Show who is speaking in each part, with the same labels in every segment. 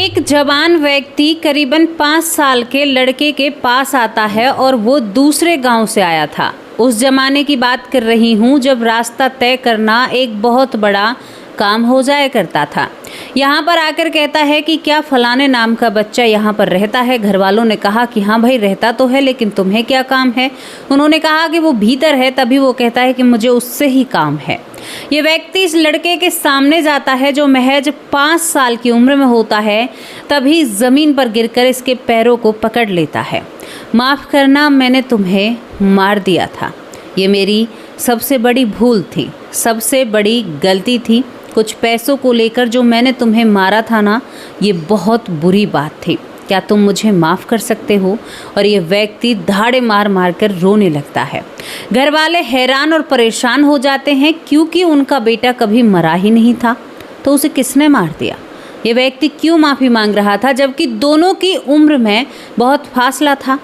Speaker 1: एक जवान व्यक्ति करीबन 5 साल के लड़के के पास आता है और वो दूसरे गांव से आया था। उस जमाने की बात कर रही हूँ जब रास्ता तय करना एक बहुत बड़ा काम हो जाया करता था। यहाँ पर आकर कहता है कि क्या फलाने नाम का बच्चा यहाँ पर रहता है। घर वालों ने कहा कि हाँ भाई रहता तो है, लेकिन तुम्हें क्या काम है। उन्होंने कहा कि वो भीतर है। तभी वो कहता है कि मुझे उससे ही काम है। ये व्यक्ति इस लड़के के सामने जाता है जो महज 5 साल की उम्र में होता है। तभी ज़मीन पर गिरकर इसके पैरों को पकड़ लेता है। माफ़ करना, मैंने तुम्हें मार दिया था। ये मेरी सबसे बड़ी भूल थी, सबसे बड़ी गलती थी। कुछ पैसों को लेकर जो मैंने तुम्हें मारा था ना, ये बहुत बुरी बात थी। क्या तुम मुझे माफ़ कर सकते हो। और ये व्यक्ति धाड़े मार मार कर रोने लगता है। घर वाले हैरान और परेशान हो जाते हैं क्योंकि उनका बेटा कभी मरा ही नहीं था, तो उसे किसने मार दिया। ये व्यक्ति क्यों माफ़ी मांग रहा था जबकि दोनों की उम्र में बहुत फासला था।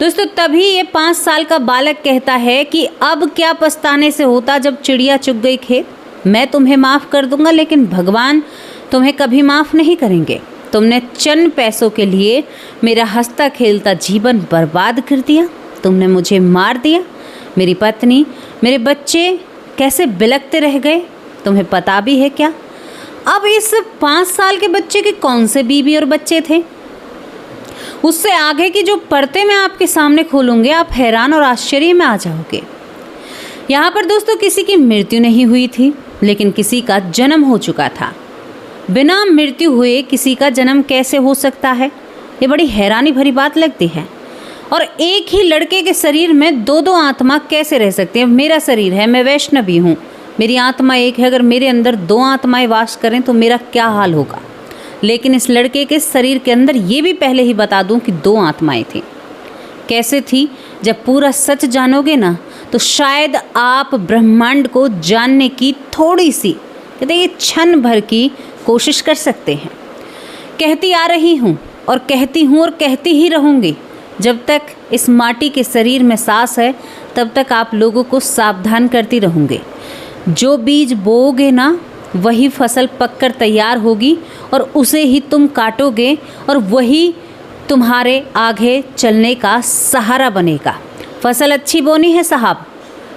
Speaker 1: दोस्तों, तभी ये 5 साल का बालक कहता है कि अब क्या पछताने से होता जब चिड़िया चुग गई खेत। मैं तुम्हें माफ़ कर दूंगा, लेकिन भगवान तुम्हें कभी माफ़ नहीं करेंगे। तुमने चंद पैसों के लिए मेरा हंसता खेलता जीवन बर्बाद कर दिया। तुमने मुझे मार दिया। मेरी पत्नी, मेरे बच्चे कैसे बिलखते रह गए, तुम्हें पता भी है क्या। अब इस 5 साल के बच्चे के कौन से बीवी और बच्चे थे। उससे आगे की जो परतें मैं आपके सामने खोलूँगी, आप हैरान और आश्चर्य में आ जाओगे। यहाँ पर दोस्तों किसी की मृत्यु नहीं हुई थी, लेकिन किसी का जन्म हो चुका था। बिना मृत्यु हुए किसी का जन्म कैसे हो सकता है, ये बड़ी हैरानी भरी बात लगती है। और एक ही लड़के के शरीर में दो दो आत्मा कैसे रह सकती हैं। मेरा शरीर है, मैं वैष्णवी हूँ, मेरी आत्मा एक है। अगर मेरे अंदर 2 आत्माएं वास करें तो मेरा क्या हाल होगा। लेकिन इस लड़के के शरीर के अंदर ये भी पहले ही बता दूं कि 2 आत्माएं थी। कैसे थी, जब पूरा सच जानोगे ना तो शायद आप ब्रह्मांड को जानने की थोड़ी सी, कहते ये क्षण भर की कोशिश कर सकते हैं। कहती आ रही हूँ और कहती हूँ और कहती ही रहूँगी। जब तक इस माटी के शरीर में सांस है तब तक आप लोगों को सावधान करती रहूँगी। जो बीज बोओगे ना वही फसल पककर तैयार होगी और उसे ही तुम काटोगे और वही तुम्हारे आगे चलने का सहारा बनेगा। फसल अच्छी बोनी है साहब,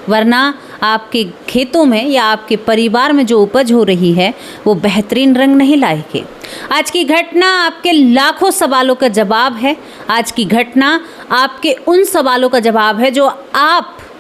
Speaker 1: वरना आपके खेतों में या आपके परिवार में जो उपज हो रही है वो बेहतरीन रंग नहीं लाएगी। आज की घटना आपके लाखों सवालों का जवाब है। आज की घटना आपके उन सवालों का जवाब है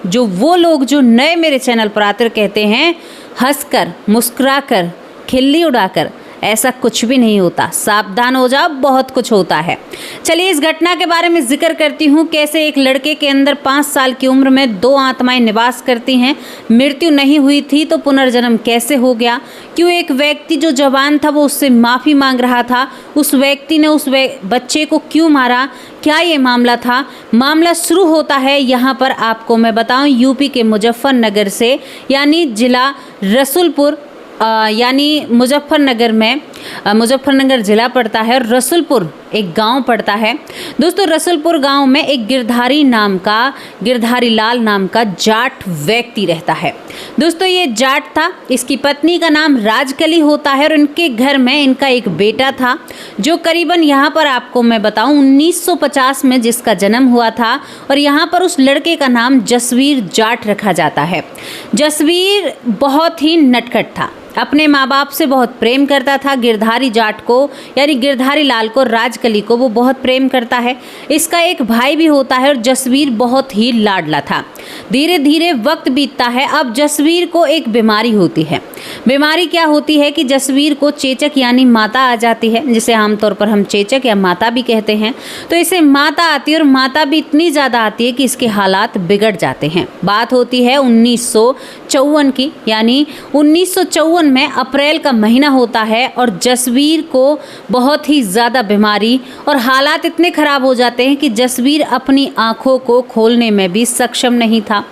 Speaker 1: जो वो लोग जो नए मेरे चैनल पर आकर कहते हैं हंसकर, मुस्कुराकर, खिल्ली उड़ाकर, ऐसा कुछ भी नहीं होता। सावधान हो जाओ, बहुत कुछ होता है। चलिए इस घटना के बारे में जिक्र करती हूँ। कैसे एक लड़के के अंदर 5 साल की उम्र में 2 आत्माएं निवास करती हैं। मृत्यु नहीं हुई थी तो पुनर्जन्म कैसे हो गया। क्यों एक व्यक्ति जो जवान था वो उससे माफ़ी मांग रहा था। उस व्यक्ति ने उस बच्चे को क्यों मारा, क्या ये मामला था। मामला शुरू होता है यहाँ पर आपको मैं बताऊँ यूपी के मुजफ्फरनगर से, यानी जिला रसूलपुर, यानी मुजफ्फरनगर ज़िला पड़ता है और रसूलपुर एक गांव पड़ता है। दोस्तों रसूलपुर गांव में एक गिरधारी लाल नाम का जाट व्यक्ति रहता है। दोस्तों ये जाट था, इसकी पत्नी का नाम राजकली होता है और इनके घर में इनका एक बेटा था जो करीबन यहाँ पर आपको मैं बताऊँ 1950 में जिसका जन्म हुआ था। और यहाँ पर उस लड़के का नाम जसवीर जाट रखा जाता है। जसवीर बहुत ही नटखट था, अपने माँ बाप से बहुत प्रेम करता था। गिरधारी जाट को यानी गिरधारी लाल को, राजकली को वो बहुत प्रेम करता है। इसका एक भाई भी होता है और जसवीर बहुत ही लाडला था। धीरे धीरे वक्त बीतता है। अब जसवीर को एक बीमारी होती है। बीमारी क्या होती है कि जसवीर को चेचक यानी माता आ जाती है, जिसे आमतौर पर हम चेचक या माता भी कहते हैं। तो इसे माता आती है और माता भी इतनी ज़्यादा आती है कि इसके हालात बिगड़ जाते हैं। बात होती है 1954 की, यानी 1954 में अप्रैल का महीना होता है और जसवीर को बहुत ही ज़्यादा बीमारी और हालात इतने ख़राब हो जाते हैं कि जसवीर अपनी आँखों को खोलने में भी सक्षम नहीं था।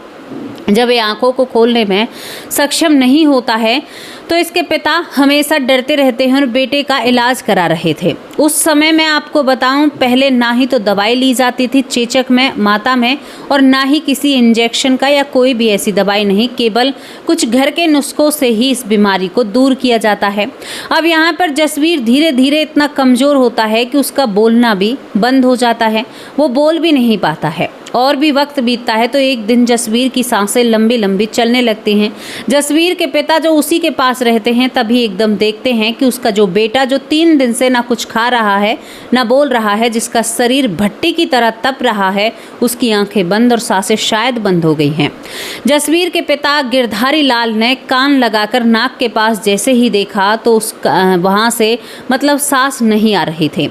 Speaker 1: जब ये आंखों को खोलने में सक्षम नहीं होता है तो इसके पिता हमेशा डरते रहते हैं और बेटे का इलाज करा रहे थे। उस समय मैं आपको बताऊं, पहले ना ही तो दवाई ली जाती थी चेचक में, माता में, और ना ही किसी इंजेक्शन का या कोई भी ऐसी दवाई नहीं, केवल कुछ घर के नुस्खों से ही इस बीमारी को दूर किया जाता है। अब यहाँ पर जसवीर धीरे धीरे इतना कमज़ोर होता है कि उसका बोलना भी बंद हो जाता है, वो बोल भी नहीं पाता है। और भी वक्त बीतता है तो एक दिन जसवीर की सांसें लंबी लंबी चलने लगती हैं। जसवीर के पिता जो उसी के पास रहते हैं तभी एकदम देखते हैं कि उसका जो बेटा, जो 3 दिन से ना कुछ खा रहा है ना बोल रहा है, जिसका शरीर भट्टी की तरह तप रहा है, उसकी आंखें बंद और सांसें शायद बंद हो गई हैं। जसवीर के पिता गिरधारी लाल ने कान लगाकर नाक के पास जैसे ही देखा तो वहाँ से मतलब सांस नहीं आ रही थी।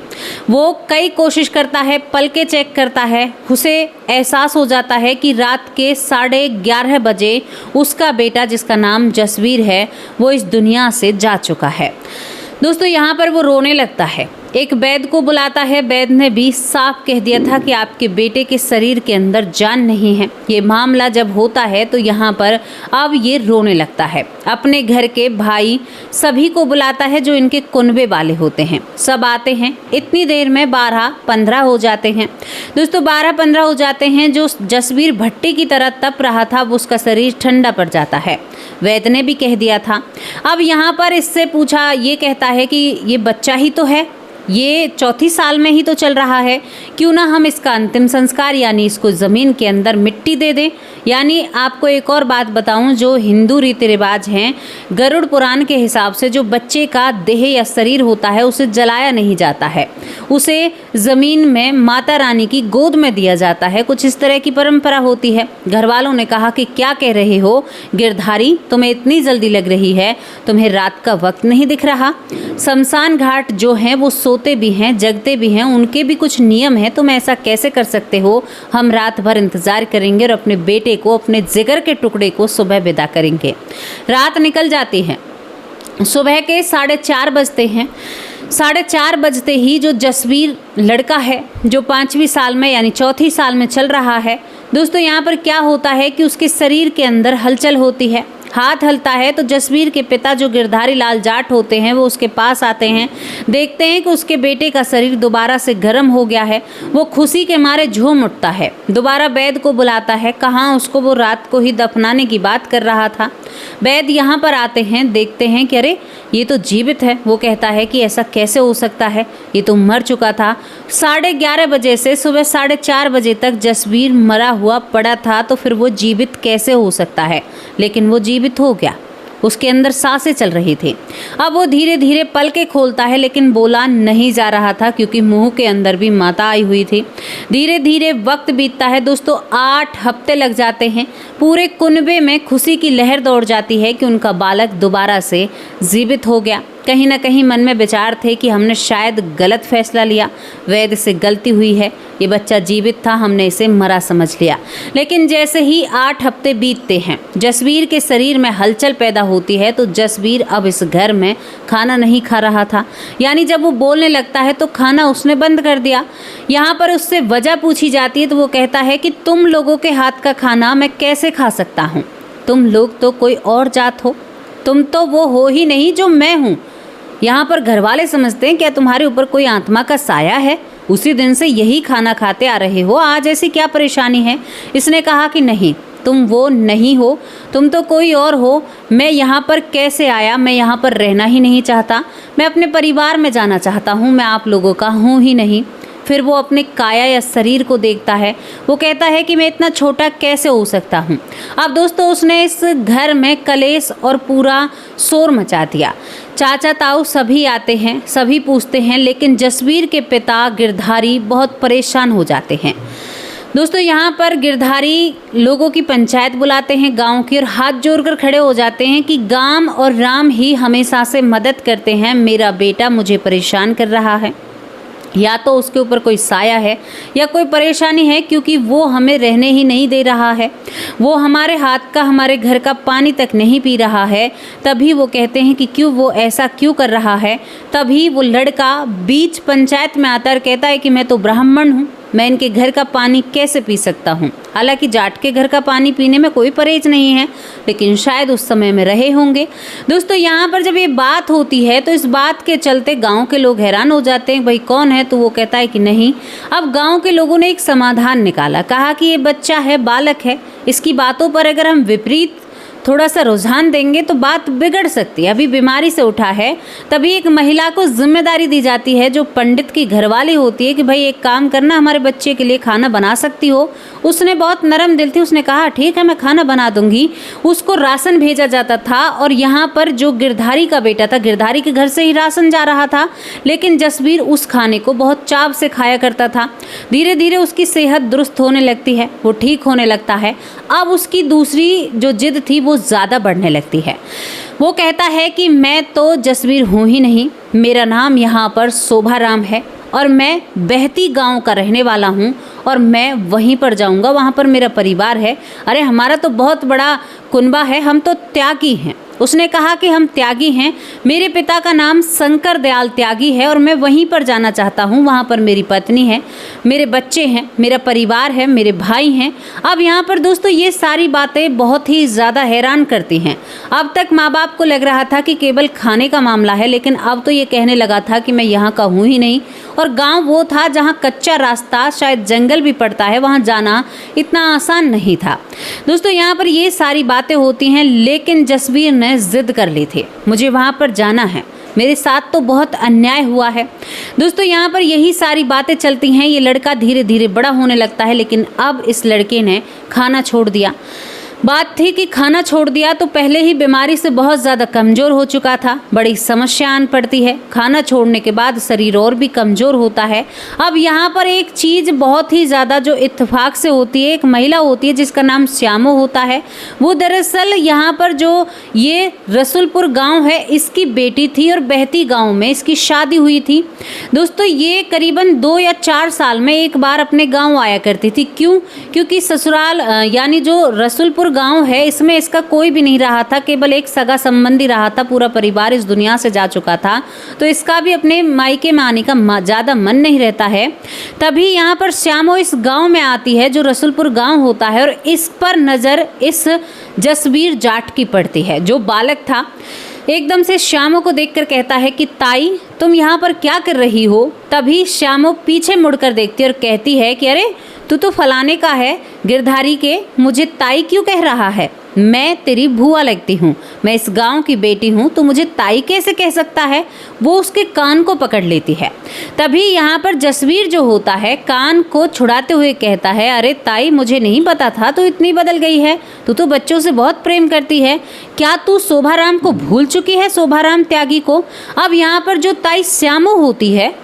Speaker 1: वो कई कोशिश करता है, पलके चेक करता है, उसे एहसास हो जाता है कि रात के 11:30 बजे उसका बेटा, जिसका नाम जसवीर है, वो इस दुनिया से जा चुका है। दोस्तों यहाँ पर वो रोने लगता है, एक वैद्य को बुलाता है। वैद्य ने भी साफ कह दिया था कि आपके बेटे के शरीर के अंदर जान नहीं है। ये मामला जब होता है तो यहाँ पर अब ये रोने लगता है। अपने घर के भाई सभी को बुलाता है जो इनके कुनबे वाले होते हैं, सब आते हैं। इतनी देर में 12-15 हो जाते हैं। दोस्तों 12-15 हो जाते हैं। जो जसवीर भट्टी की तरह तप रहा था वो उसका शरीर ठंडा पड़ जाता है। वैद्य ने भी कह दिया था। अब यहाँ पर इससे पूछा, ये कहता है कि ये बच्चा ही तो है, ये 4थी साल में ही तो चल रहा है, क्यों ना हम इसका अंतिम संस्कार यानी इसको ज़मीन के अंदर मिट्टी दे दें। यानी आपको एक और बात बताऊं, जो हिंदू रीति रिवाज हैं, गरुड़ पुराण के हिसाब से जो बच्चे का देह या शरीर होता है उसे जलाया नहीं जाता है, उसे ज़मीन में माता रानी की गोद में दिया जाता है। कुछ इस तरह की परंपरा होती है। घर वालों ने कहा कि क्या कह रहे हो गिरधारी, तुम्हें इतनी जल्दी लग रही है, तुम्हें रात का वक्त नहीं दिख रहा? शमशान घाट जो हैं वो सोते भी हैं, जगते भी हैं, उनके भी कुछ नियम हैं। तुम ऐसा कैसे कर सकते हो? हम रात भर इंतज़ार करेंगे और अपने बेटे को, अपने जिगर के टुकड़े को सुबह विदा करेंगे। रात निकल जाती है, सुबह के 4:30 बजते हैं। 4:30 बजते ही जो जसवीर लड़का है, जो 5वीं साल में यानी 4थी साल में चल रहा है, दोस्तों यहाँ पर क्या होता है कि उसके शरीर के अंदर हलचल होती है, हाथ हलता है। तो जसवीर के पिता जो गिरधारी लाल जाट होते हैं वो उसके पास आते हैं, देखते हैं कि उसके बेटे का शरीर दोबारा से गर्म हो गया है। वो खुशी के मारे झूम उठता है, दोबारा वैद्य को बुलाता है। कहाँ, उसको वो रात को ही दफनाने की बात कर रहा था। वैद्य यहाँ पर आते हैं, देखते हैं कि अरे ये तो जीवित है। वो कहता है कि ऐसा कैसे हो सकता है, ये तो मर चुका था। 11:30 बजे से सुबह 4:30 बजे तक जसवीर मरा हुआ पड़ा था, तो फिर वो जीवित कैसे हो सकता है? लेकिन वो जीवित हो गया, उसके अंदर सांसें चल रही थी। अब वो धीरे धीरे पलकें खोलता है, लेकिन बोला नहीं जा रहा था क्योंकि मुंह के अंदर भी माता आई हुई थी। धीरे धीरे वक्त बीतता है दोस्तों, 8 हफ्ते लग जाते हैं। पूरे कुनबे में खुशी की लहर दौड़ जाती है कि उनका बालक दोबारा से जीवित हो गया। कहीं ना कहीं मन में विचार थे कि हमने शायद गलत फैसला लिया, वैद्य से गलती हुई है, ये बच्चा जीवित था, हमने इसे मरा समझ लिया। लेकिन जैसे ही 8 हफ्ते बीतते हैं, जसवीर के शरीर में हलचल पैदा होती है। तो जसवीर अब इस घर में खाना नहीं खा रहा था, यानी जब वो बोलने लगता है तो खाना उसने बंद कर दिया। यहाँ पर उससे वजह पूछी जाती है तो वो कहता है कि तुम लोगों के हाथ का खाना मैं कैसे खा सकता हूँ? तुम लोग तो कोई और जात हो, तुम तो वो हो ही नहीं जो मैं हूँ। यहाँ पर घर वाले समझते हैं क्या तुम्हारे ऊपर कोई आत्मा का साया है? उसी दिन से यही खाना खाते आ रहे हो, आज ऐसी क्या परेशानी है? इसने कहा कि नहीं, तुम वो नहीं हो, तुम तो कोई और हो। मैं यहाँ पर कैसे आया? मैं यहाँ पर रहना ही नहीं चाहता, मैं अपने परिवार में जाना चाहता हूँ, मैं आप लोगों का हूँ ही नहीं। फिर वो अपने काया या शरीर को देखता है, वो कहता है कि मैं इतना छोटा कैसे हो सकता हूँ। अब दोस्तों उसने इस घर में कलेश और पूरा शोर मचा दिया। चाचा ताऊ सभी आते हैं, सभी पूछते हैं, लेकिन जसवीर के पिता गिरधारी बहुत परेशान हो जाते हैं। दोस्तों यहाँ पर गिरधारी लोगों की पंचायत बुलाते हैं गांव की, और हाथ जोड़कर खड़े हो जाते हैं कि गाम और राम ही हमेशा से मदद करते हैं। मेरा बेटा मुझे परेशान कर रहा है, या तो उसके ऊपर कोई साया है या कोई परेशानी है, क्योंकि वो हमें रहने ही नहीं दे रहा है। वो हमारे हाथ का, हमारे घर का पानी तक नहीं पी रहा है। तभी वो कहते हैं कि क्यों वो ऐसा क्यों कर रहा है। तभी वो लड़का बीच पंचायत में आता और कहता है कि मैं तो ब्राह्मण हूँ, मैं इनके घर का पानी कैसे पी सकता हूँ। हालांकि जाट के घर का पानी पीने में कोई परहेज नहीं है, लेकिन शायद उस समय में रहे होंगे। दोस्तों यहाँ पर जब ये बात होती है तो इस बात के चलते गांव के लोग हैरान हो जाते हैं, भाई कौन है? तो वो कहता है कि नहीं। अब गांव के लोगों ने एक समाधान निकाला, कहा कि ये बच्चा है, बालक है, इसकी बातों पर अगर हम विपरीत थोड़ा सा रुझान देंगे तो बात बिगड़ सकती है। अभी बीमारी से उठा है, तभी एक महिला को जिम्मेदारी दी जाती है जो पंडित की घरवाली होती है कि भाई एक काम करना, हमारे बच्चे के लिए खाना बना सकती हो। उसने बहुत नरम दिल थी, उसने कहा ठीक है मैं खाना बना दूंगी। उसको राशन भेजा जाता था और यहाँ पर जो गिरधारी का बेटा था, गिरधारी के घर से ही राशन जा रहा था, लेकिन जसवीर उस खाने को बहुत चाव से खाया करता था। धीरे धीरे उसकी सेहत दुरुस्त होने लगती है, वो ठीक होने लगता है। अब उसकी दूसरी जो जिद थी वो ज़्यादा बढ़ने लगती है। वो कहता है कि मैं तो जसवीर हूँ ही नहीं, मेरा नाम यहाँ पर शोभाराम है और मैं बहती गांव का रहने वाला हूँ और मैं वहीं पर जाऊँगा, वहाँ पर मेरा परिवार है। अरे हमारा तो बहुत बड़ा कुनबा है, हम तो त्यागी हैं। उसने कहा कि हम त्यागी हैं, मेरे पिता का नाम शंकर दयाल त्यागी है और मैं वहीं पर जाना चाहता हूँ। वहाँ पर मेरी पत्नी है, मेरे बच्चे हैं, मेरा परिवार है, मेरे भाई हैं। अब यहाँ पर दोस्तों ये सारी बातें बहुत ही ज़्यादा हैरान करती हैं। अब तक माँ बाप को लग रहा था कि केवल खाने का मामला है, लेकिन अब तो ये कहने लगा था कि मैं यहाँ का हूँ ही नहीं। और गाँव वो था जहाँ कच्चा रास्ता, शायद जंगल भी पड़ता है, वहाँ जाना इतना आसान नहीं था। दोस्तों यहाँ पर ये सारी बातें होती हैं, लेकिन जसवीर ने जिद कर ली थी, मुझे वहाँ पर जाना है, मेरे साथ तो बहुत अन्याय हुआ है। दोस्तों यहाँ पर यही सारी बातें चलती हैं। ये लड़का धीरे धीरे बड़ा होने लगता है, लेकिन अब इस लड़के ने खाना छोड़ दिया। बात थी कि खाना छोड़ दिया तो पहले ही बीमारी से बहुत ज़्यादा कमज़ोर हो चुका था, बड़ी समस्या आन पड़ती है। खाना छोड़ने के बाद शरीर और भी कमज़ोर होता है। अब यहाँ पर एक चीज़ बहुत ही ज़्यादा जो इत्तेफाक से होती है, एक महिला होती है जिसका नाम श्यामो होता है। वो दरअसल यहाँ पर जो ये रसुलपुर गाँव है इसकी बेटी थी और बहती गाँव में इसकी शादी हुई थी। दोस्तों ये करीबन 2 या 4 साल में एक बार अपने गाँव आया करती थी। क्यों? क्योंकि ससुराल यानी जो रसुलपुर गांव है इसमें इसका कोई भी नहीं रहा था, केवल एक सगा संबंधी रहा था। पूरा परिवार इस दुनिया से जा चुका था, तो इसका भी अपने मायके में आने का ज़्यादा मन नहीं रहता है। तभी यहाँ पर श्यामो इस गांव में आती है जो रसुलपुर गांव होता है, और इस पर नज़र इस जसवीर जाट की पड़ती है जो बालक था। एकदम से श्यामो को देखकर कहता है कि ताई तुम यहाँ पर क्या कर रही हो? तभी श्यामो पीछे मुड़कर देखती है और कहती है कि अरे तू तो फलाने का है, गिरधारी के, मुझे ताई क्यों कह रहा है? मैं तेरी भूआ लगती हूँ, मैं इस गांव की बेटी हूँ, तो मुझे ताई कैसे कह सकता है? वो उसके कान को पकड़ लेती है। तभी यहाँ पर जसवीर जो होता है कान को छुड़ाते हुए कहता है, अरे ताई मुझे नहीं पता था तू इतनी बदल गई है, तू तो बच्चों से बहुत प्रेम करती है। क्या तू शोभाराम को भूल चुकी है, शोभाराम त्यागी को? अब यहाँ पर जो ताई श्यामो होती है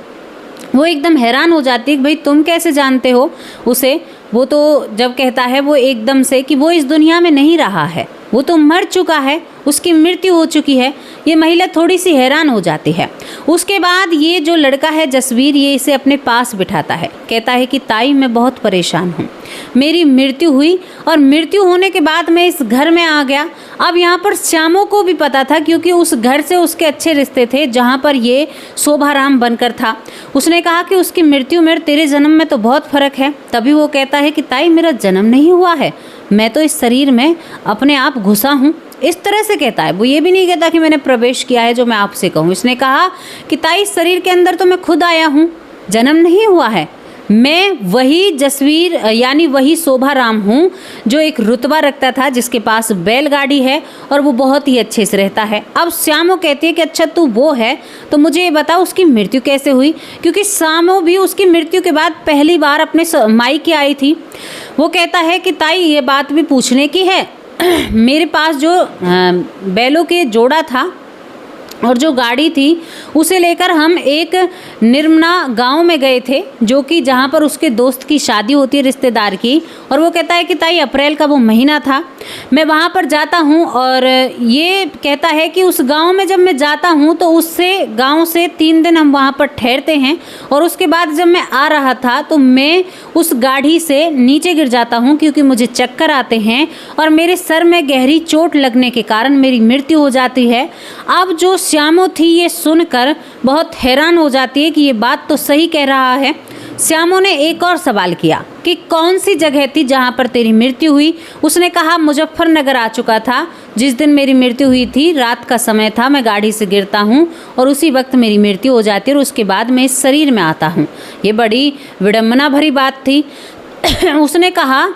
Speaker 1: वो एकदम हैरान हो जाती है कि भाई तुम कैसे जानते हो उसे? वो तो जब कहता है वो एकदम से कि वो इस दुनिया में नहीं रहा है, वो तो मर चुका है, उसकी मृत्यु हो चुकी है। ये महिला थोड़ी सी हैरान हो जाती है। उसके बाद ये जो लड़का है जसवीर, ये इसे अपने पास बिठाता है, कहता है कि ताई मैं बहुत परेशान हूँ, मेरी मृत्यु हुई और मृत्यु होने के बाद मैं इस घर में आ गया। अब यहाँ पर श्यामो को भी पता था, क्योंकि उस घर से उसके अच्छे रिश्ते थे जहाँ पर ये शोभाराम बनकर था। उसने कहा कि उसकी मृत्यु में तेरे जन्म में तो बहुत फर्क है। तभी वो कहता है कि ताई मेरा जन्म नहीं हुआ है, मैं तो इस शरीर में अपने आप घुसा हूँ। इस तरह से कहता है, वो ये भी नहीं कहता कि मैंने प्रवेश किया है जो मैं आपसे कहूँ। इसने कहा कि ताई शरीर के अंदर तो मैं खुद आया हूँ, जन्म नहीं हुआ है, मैं वही जसवीर यानी वही शोभाराम हूँ जो एक रुतबा रखता था, जिसके पास बैलगाड़ी है और वो बहुत ही अच्छे से रहता है। अब श्यामो कहती है कि अच्छा तू वो है, तो मुझे ये बता उसकी मृत्यु कैसे हुई? क्योंकि श्यामो भी उसकी मृत्यु के बाद पहली बार अपने मायके आई थी। वो कहता है कि ताई ये बात भी पूछने की है, मेरे पास जो बैलों के जोड़ा था और जो गाड़ी थी उसे लेकर हम एक निर्मना गांव में गए थे, जो कि जहां पर उसके दोस्त की शादी होती है, रिश्तेदार की। और वो कहता है कि ताई अप्रैल का वो महीना था, मैं वहां पर जाता हूं और ये कहता है कि उस गांव में जब मैं जाता हूं तो उससे गांव से 3 दिन हम वहां पर ठहरते हैं, और उसके बाद जब मैं आ रहा था तो मैं उस गाड़ी से नीचे गिर जाता हूं क्योंकि मुझे चक्कर आते हैं और मेरे सर में गहरी चोट लगने के कारण मेरी मृत्यु हो जाती है। अब जो श्यामो थी ये सुनकर बहुत हैरान हो जाती है कि ये बात तो सही कह रहा है। श्यामू ने एक और सवाल किया कि कौन सी जगह थी जहाँ पर तेरी मृत्यु हुई। उसने कहा मुजफ्फरनगर आ चुका था। जिस दिन मेरी मृत्यु हुई थी रात का समय था, मैं गाड़ी से गिरता हूँ और उसी वक्त मेरी मृत्यु हो जाती है और उसके बाद मैं इस शरीर में आता हूँ। ये बड़ी विडम्बना भरी बात थी। उसने कहा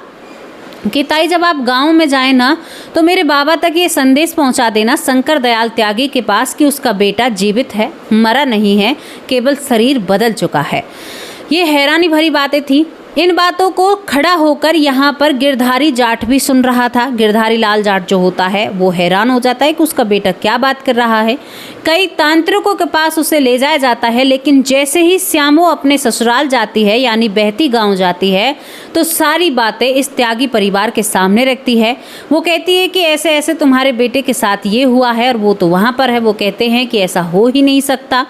Speaker 1: कि ताई जब आप गांव में जाए ना तो मेरे बाबा तक ये संदेश पहुंचा देना शंकर दयाल त्यागी के पास कि उसका बेटा जीवित है, मरा नहीं है, केवल शरीर बदल चुका है। ये हैरानी भरी बातें थी। इन बातों को खड़ा होकर यहाँ पर गिरधारी जाट भी सुन रहा था। गिरधारी लाल जाट जो होता है वो हैरान हो जाता है कि उसका बेटा क्या बात कर रहा है। कई तांत्रिकों के पास उसे ले जाया जाता है, लेकिन जैसे ही श्यामू अपने ससुराल जाती है यानी बहती गांव जाती है तो सारी बातें इस त्यागी परिवार के सामने रखती है। वो कहती है कि ऐसे ऐसे तुम्हारे बेटे के साथ ये हुआ है और वो तो वहाँ पर है। वो कहते हैं कि ऐसा हो ही नहीं सकता।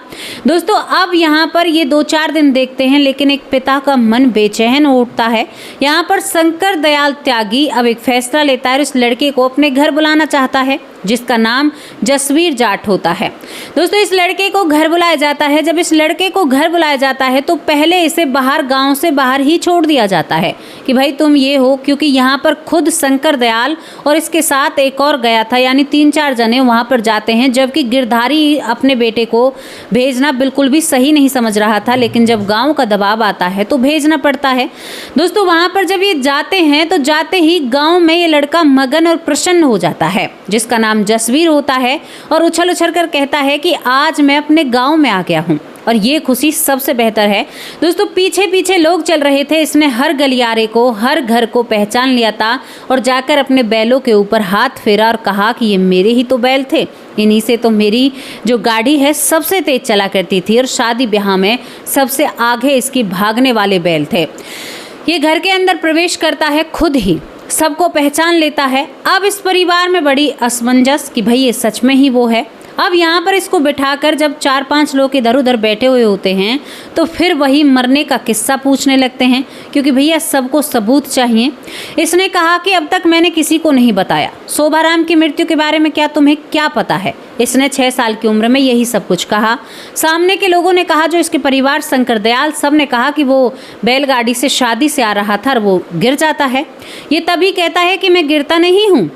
Speaker 1: दोस्तों अब यहाँ पर ये 2-4 दिन देखते हैं, लेकिन एक पिता का मन बेचैन उठता है। यहाँ पर शंकर दयाल त्यागी अब एक फैसला लेता है और इस लड़के को अपने घर बुलाना चाहता है, जिसका नाम जसवीर जाट होता है। दोस्तों इस लड़के को घर बुलाया जाता है। जब इस लड़के को घर बुलाया जाता है तो पहले इसे बाहर, गांव से बाहर ही छोड़ दिया जाता है कि भाई तुम ये हो, क्योंकि यहाँ पर खुद शंकर दयाल और इसके साथ एक और गया था, यानी 3-4 जने वहाँ पर जाते हैं। जबकि गिरधारी अपने बेटे को भेजना बिल्कुल भी सही नहीं समझ रहा था, लेकिन जब गाँव का दबाव आता है तो भेजना पड़ता है। दोस्तों वहाँ पर जब ये जाते हैं तो जाते ही गाँव में ये लड़का मगन और प्रसन्न हो जाता है, जिसका नाम जसवीर होता है, और उछल उछल कर कहता है कि आज मैं अपने गांव में आ गया हूं और ये खुशी सबसे बेहतर है। दोस्तों पीछे पीछे लोग चल रहे थे। इसने हर गलियारे को, हर घर को पहचान लिया था और जाकर अपने बैलों के ऊपर हाथ फेरा और कहा कि ये मेरे ही तो बैल थे, इन्हीं से तो मेरी जो गाड़ी है सबसे तेज चला करती थी और शादी ब्याह में सबसे आगे इसकी भागने वाले बैल थे। ये घर के अंदर प्रवेश करता है, खुद ही सबको पहचान लेता है। अब इस परिवार में बड़ी असमंजस कि भाई ये सच में ही वो है। अब यहाँ पर इसको बिठाकर जब 4-5 लोग इधर उधर बैठे हुए होते हैं तो फिर वही मरने का किस्सा पूछने लगते हैं, क्योंकि भैया सबको सबूत चाहिए। इसने कहा कि अब तक मैंने किसी को नहीं बताया। शोभाराम की मृत्यु के बारे में क्या तुम्हें क्या पता है? इसने 6 साल की उम्र में यही सब कुछ कहा। सामने के लोगों ने कहा, जो इसके परिवार शंकर दयाल, सब ने कहा कि वो बैलगाड़ी से शादी से आ रहा था और वो गिर जाता है। ये तभी कहता है कि मैं गिरता नहीं हूँ,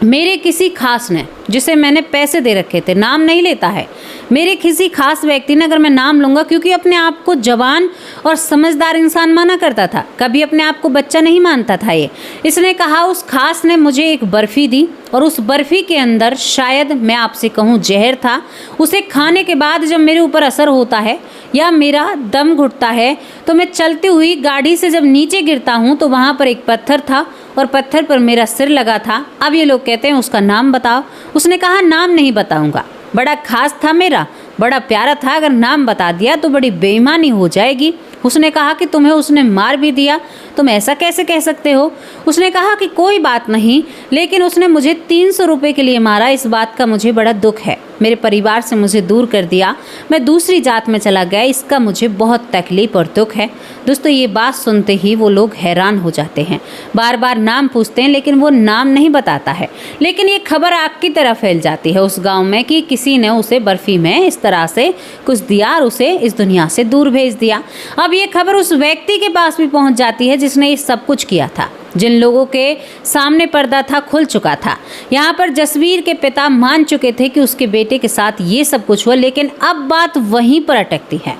Speaker 1: मेरे किसी खास ने, जिसे मैंने पैसे दे रखे थे, नाम नहीं लेता है, मेरे किसी खास व्यक्ति ने, अगर मैं नाम लूँगा, क्योंकि अपने आप को जवान और समझदार इंसान माना करता था, कभी अपने आप को बच्चा नहीं मानता था ये। इसने कहा उस खास ने मुझे एक बर्फ़ी दी और उस बर्फ़ी के अंदर शायद मैं आपसे कहूँ जहर था। उसे खाने के बाद जब मेरे ऊपर असर होता है या मेरा दम घुटता है तो मैं चलती हुई गाड़ी से जब नीचे गिरता हूँ तो वहाँ पर एक पत्थर था और पत्थर पर मेरा सिर लगा था। अब ये लोग कहते हैं उसका नाम बताओ। उसने कहा नाम नहीं बताऊंगा, बड़ा खास था मेरा, बड़ा प्यारा था, अगर नाम बता दिया तो बड़ी बेईमानी हो जाएगी। उसने कहा कि तुम्हें उसने मार भी दिया, तुम ऐसा कैसे कह सकते हो? उसने कहा कि कोई बात नहीं, लेकिन उसने मुझे 300 रुपये के लिए मारा, इस बात का मुझे बड़ा दुख है। मेरे परिवार से मुझे दूर कर दिया, मैं दूसरी जात में चला गया, इसका मुझे बहुत तकलीफ और दुख है। दोस्तों ये बात सुनते ही वो लोग हैरान हो जाते हैं, बार बार नाम पूछते हैं, लेकिन वो नाम नहीं बताता है। लेकिन ये खबर आग की तरह फैल जाती है उस गाँव में कि किसी ने उसे बर्फ़ी में इस तरह से कुछ दिया और उसे इस दुनिया से दूर भेज दिया। अब ये खबर उस व्यक्ति के पास भी पहुंच जाती है जिसने ये सब कुछ किया था, जिन लोगों के सामने पर्दा था खुल चुका था। यहाँ पर जसवीर के पिता मान चुके थे कि उसके बेटे के साथ ये सब कुछ हुआ, लेकिन अब बात वहीं पर अटकती है।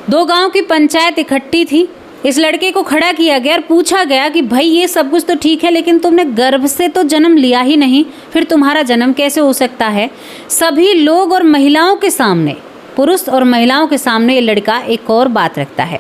Speaker 1: 2 गांव की पंचायत इकट्ठी थी। इस लड़के को खड़ा किया गया और पूछा गया कि भाई ये सब कुछ तो ठीक है, लेकिन तुमने गर्भ से तो जन्म लिया ही नहीं, फिर तुम्हारा जन्म कैसे हो सकता है? सभी लोग और महिलाओं के सामने, पुरुष और महिलाओं के सामने ये लड़का एक और बात रखता है।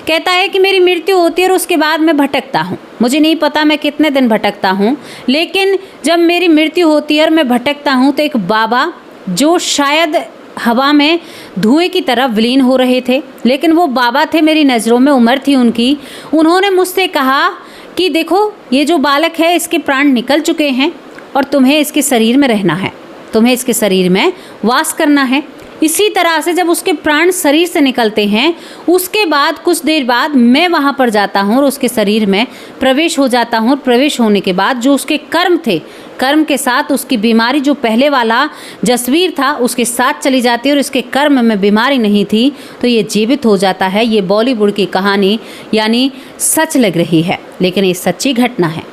Speaker 1: कहता है कि मेरी मृत्यु होती है और उसके बाद मैं भटकता हूँ, मुझे नहीं पता मैं कितने दिन भटकता हूँ, लेकिन जब मेरी मृत्यु होती है और मैं भटकता हूँ तो एक बाबा जो शायद हवा में धुएं की तरह विलीन हो रहे थे, लेकिन वो बाबा थे, मेरी नज़रों में उम्र थी उनकी। उन्होंने मुझसे कहा कि देखो ये जो बालक है इसके प्राण निकल चुके हैं और तुम्हें इसके शरीर में रहना है, तुम्हें इसके शरीर में वास करना है। इसी तरह से जब उसके प्राण शरीर से निकलते हैं उसके बाद कुछ देर बाद मैं वहाँ पर जाता हूँ और उसके शरीर में प्रवेश हो जाता हूँ। प्रवेश होने के बाद जो उसके कर्म थे, कर्म के साथ उसकी बीमारी जो पहले वाला जसवीर था उसके साथ चली जाती है और इसके कर्म में बीमारी नहीं थी तो ये जीवित हो जाता है। ये बॉलीवुड की कहानी यानी सच लग रही है, लेकिन ये सच्ची घटना है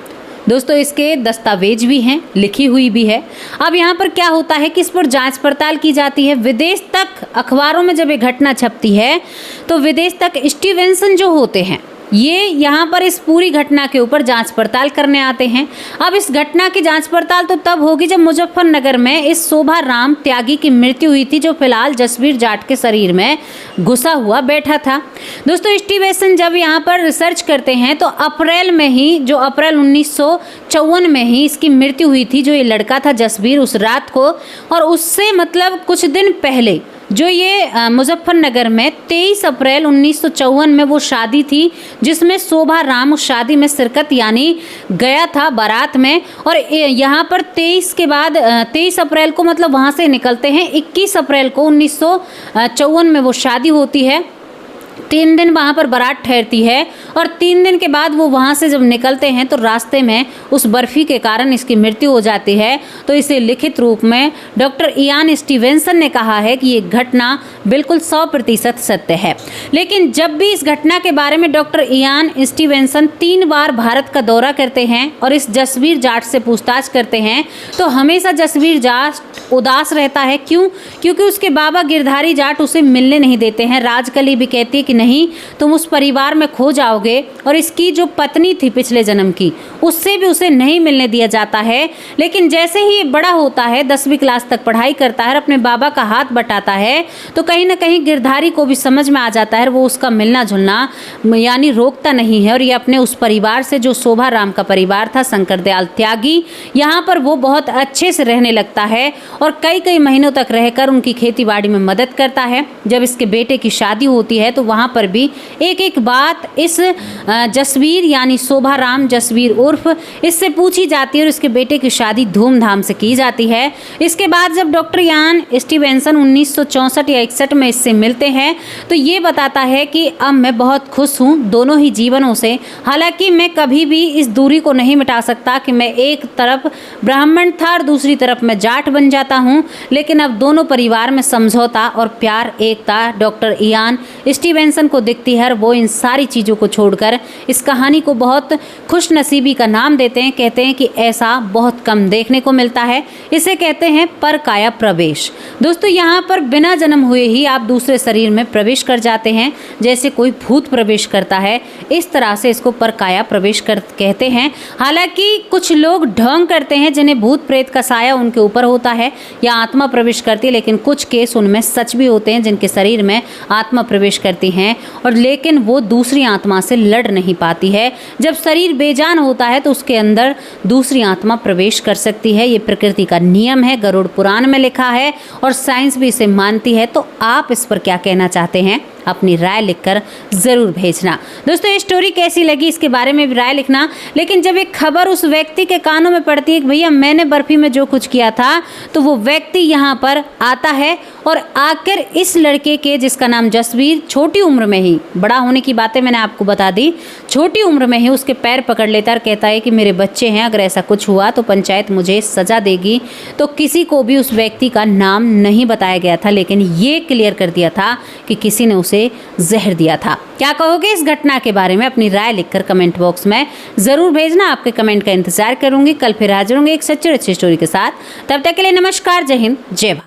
Speaker 1: दोस्तों। इसके दस्तावेज भी हैं, लिखी हुई भी है। अब यहाँ पर क्या होता है कि इस पर जांच पड़ताल की जाती है। विदेश तक अखबारों में जब ये घटना छपती है तो विदेश तक स्टीवेंसन जो होते हैं ये यहाँ पर इस पूरी घटना के ऊपर जांच पड़ताल करने आते हैं। अब इस घटना की जांच पड़ताल तो तब होगी जब मुजफ्फरनगर में इस शोभा राम त्यागी की मृत्यु हुई थी, जो फिलहाल जसवीर जाट के शरीर में घुसा हुआ बैठा था। दोस्तों स्टीवेंसन जब यहाँ पर रिसर्च करते हैं तो अप्रैल 1954 में ही इसकी मृत्यु हुई थी, जो ये लड़का था जसवीर, उस रात को। और उससे मतलब कुछ दिन पहले जो ये मुजफ्फरनगर में 23 अप्रैल 1954 में वो शादी थी जिसमें शोभा राम उस शादी में शिरकत यानी गया था बारात में। और यहाँ पर 23 अप्रैल को मतलब वहाँ से निकलते हैं। 21 अप्रैल को 1954 में वो शादी होती है। 3 दिन वहाँ पर बारात ठहरती है और 3 दिन के बाद वो वहाँ से जब निकलते हैं तो रास्ते में उस बर्फ़ी के कारण इसकी मृत्यु हो जाती है। तो इसे लिखित रूप में डॉक्टर इयान स्टीवेंसन ने कहा है कि ये घटना बिल्कुल 100% सत्य है। लेकिन जब भी इस घटना के बारे में डॉक्टर इयान स्टीवेंसन 3 बार भारत का दौरा करते हैं और इस जसवीर जाट से पूछताछ करते हैं तो हमेशा जसवीर जाट उदास रहता है। क्यों? क्योंकि उसके बाबा गिरधारी जाट उसे मिलने नहीं देते हैं। राजकली भी कहती है कि नहीं, तुम उस परिवार में खो जाओगे। और इसकी जो पत्नी थी पिछले जन्म की, उससे भी उसे नहीं मिलने दिया जाता है। लेकिन जैसे ही बड़ा होता है, 10वीं क्लास तक पढ़ाई करता है, अपने बाबा का हाथ बटाता है, तो कहीं ना कहीं गिरधारी को भी समझ में आ जाता है वो उसका मिलना जुलना यानी रोकता नहीं है। और ये अपने उस परिवार से, जो शोभा राम का परिवार था, शंकर दयाल त्यागी, यहाँ पर वो बहुत अच्छे से रहने लगता है और कई महीनों तक रहकर उनकी खेती बाड़ी में मदद करता है। जब इसके बेटे की शादी होती है तो वहाँ पर भी एक बात इस जसवीर यानी शोभा राम जसवीर उर्फ इससे पूछी जाती है और इसके बेटे की शादी धूमधाम से की जाती है। इसके बाद जब डॉक्टर इयान स्टीवेंसन 1964 या 61 में इससे मिलते हैं तो ये बताता है कि अब मैं बहुत खुश हूँ दोनों ही जीवनों से। हालांकि मैं कभी भी इस दूरी को नहीं मिटा सकता कि मैं एक तरफ ब्राह्मण था और दूसरी तरफ मैं जाट बन जाता हूँ, लेकिन अब दोनों परिवार में समझौता और प्यार, एकता डॉक्टर इयान स्टीवेंसन को दिखती है। वो इन सारी चीज़ों को छोड़कर इस कहानी को बहुत खुशनसीबी का नाम देते हैं। कहते हैं कि ऐसा बहुत कम देखने को मिलता है। इसे कहते हैं परकाया प्रवेश। दोस्तों यहाँ पर बिना जन्म हुए ही आप दूसरे शरीर में प्रवेश कर जाते हैं, जैसे कोई भूत प्रवेश करता है, इस तरह से इसको परकाया प्रवेश कहते हैं। हालांकि कुछ लोग ढोंग करते हैं जिन्हें भूत प्रेत का साया उनके ऊपर होता है या आत्मा प्रवेश करती है, लेकिन कुछ केस उनमें सच भी होते हैं जिनके शरीर में आत्मा प्रवेश करती हैं और लेकिन वो दूसरी आत्मा से लड़ नहीं पाती है। जब शरीर बेजान होता है तो उसके अंदर दूसरी आत्मा प्रवेश कर सकती है। ये प्रकृति का नियम है, गरुड़ पुराण में लिखा है और साइंस भी इसे मानती है। तो आप इस पर क्या कहना चाहते हैं? अपनी राय लिखकर ज़रूर भेजना। दोस्तों ये स्टोरी कैसी लगी इसके बारे में भी राय लिखना। लेकिन जब एक खबर उस व्यक्ति के कानों में पड़ती है कि भैया मैंने बर्फी में जो कुछ किया था, तो वो व्यक्ति यहाँ पर आता है और आकर इस लड़के के, जिसका नाम जसवीर, छोटी उम्र में ही, बड़ा होने की बातें मैंने आपको बता दी, छोटी उम्र में ही उसके पैर पकड़ लेता और कहता है कि मेरे बच्चे हैं, अगर ऐसा कुछ हुआ तो पंचायत मुझे सज़ा देगी। तो किसी को भी उस व्यक्ति का नाम नहीं बताया गया था, लेकिन ये क्लियर कर दिया था कि किसी ने उसे जहर दिया था। क्या कहोगे इस घटना के बारे में? अपनी राय लिखकर कमेंट बॉक्स में ज़रूर भेजना। आपके कमेंट का इंतजार करूंगी। कल फिर हाजिर होंगे एक सच्ची और अच्छी स्टोरी के साथ। तब तक के लिए नमस्कार, जय हिंद, जय भारत।